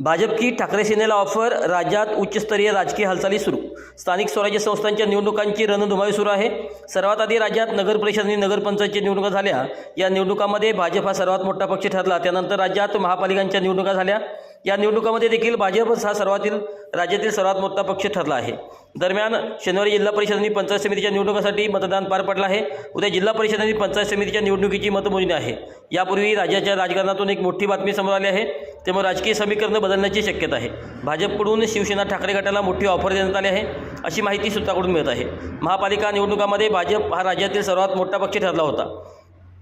भाजप की ठाकरे सेनेला ऑफर, राज्यात उच्चस्तरीय राजकीय हालचाली सुरू। स्थानिक स्वराज्य संस्थांच्या निवडणुकांची रणधुमाळी सुरू आहे। सर्वात आधी राज्यात नगर परिषद आणि नगरपंचायतच्या निवडणुका झाल्या। या निवडणुकांमध्ये भाजप हा सर्वात मोठा पक्ष ठरला। त्यानंतर राज्यात महापालिकांच्या निवडणुका झाल्या। या निवडणुकांमध्ये देखील भाजप हा राज्यातील सर्वात मोठा पक्ष ठरला आहे। दरम्यान शनिवारी जिल्हा परिषद आणि पंचायत समितीच्या निवडणुकांसाठी मतदान पार पडलं आहे। उद्या जिल्हा परिषद आणि पंचायत समितीच्या निवडणुकीची मतमोजणी आहे। यापूर्वी राज्याच्या राजकारणातून एक मोठी बातमी समोर आली आहे। त्यामुळे राजकीय समीकरण बदलण्याची शक्यता आहे। भाजपकडून शिवसेना ठाकरे गटाला मोठी ऑफर देण्यात आली आहे, अशी माहिती सूत्रांकडून मिळत आहे। महापालिका निवडणुकांमध्ये भाजप हा राज्यातील सर्वात मोठा पक्ष ठरला होता।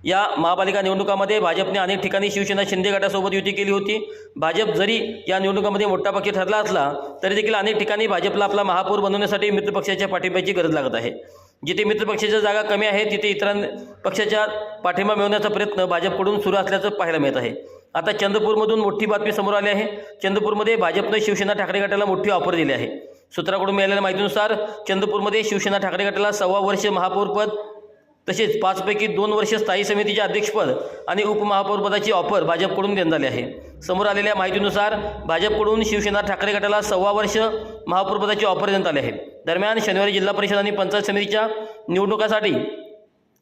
या महापालिका निवडणुकांमध्ये भाजपने अनेक ठिकाणी शिवसेना शिंदे गटासोबत युती केली होती। भाजप जरी या निवडणुकांमध्ये मोठा पक्ष ठरला असला तरी देखील अनेक ठिकाणी भाजपला आपला महापौर बनवण्यासाठी मित्रपक्षाच्या पाठिंब्याची गरज लागत आहे। जिथे मित्रपक्षाच्या जागा कमी आहे तिथे इतर पक्षाच्या पाठिंबा मिळवण्याचा प्रयत्न भाजपकडून सुरू असल्याचं पाहायला मिळत आहे। आता चंद्रपूरमधून मोठी बातमी समोर आली आहे। चंद्रपूरमध्ये भाजपने शिवसेना ठाकरे गटाला मोठी ऑफर दिली आहे। सूत्रांकडून मिळालेल्या माहितीनुसार चंद्रपूरमध्ये शिवसेना ठाकरे गटाला 6 वर्ष महापौरपद तसेच 5 पैकी 2 वर्ष स्थायी समितीचे अध्यक्षपद आणि उपमहापौरपदाची ऑफर भाजपकडून देण्यात आली आहे। समोर आलेल्या माहितीनुसार भाजपकडून शिवसेना ठाकरे गटाला 6 वर्ष महापौरपदाची ऑफर देण्यात आली आहे। दरम्यान शनिवारी जिल्हा परिषद आणि पंचायत समितीच्या निवडणुकांसाठी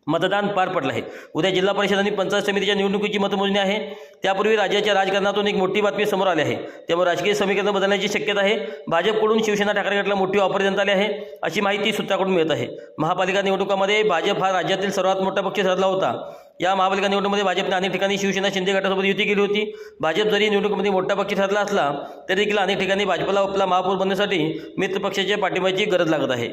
मतदान पार पडलं आहे। उद्या जिल्हा परिषद आणि पंचायत समितीच्या निवडणुकीची मतमोजणी आहे। त्यापूर्वी राज्याच्या राजकारणातून एक मोठी बातमी समोर आली आहे। त्यामुळे राजकीय समीकरण बदलण्याची शक्यता आहे। भाजपकडून शिवसेना ठाकरे गटाला मोठी ऑफर देण्यात आली आहे, अशी माहिती सूत्रांकडून मिळत आहे। महापालिका निवडणुकांमध्ये भाजप हा राज्यातील सर्वात मोठा पक्ष ठरला होता। या महापालिका निवडणुकीमध्ये भाजपने अनेक ठिकाणी शिवसेना शिंदे गटासोबत युती केली होती। भाजप जरी निवडणुकीमध्ये मोठा पक्ष ठरला असला तरी देखील अनेक ठिकाणी भाजपला आपला महापौर बनण्यासाठी मित्रपक्षाच्या पाठिंब्याची गरज लागत आहे।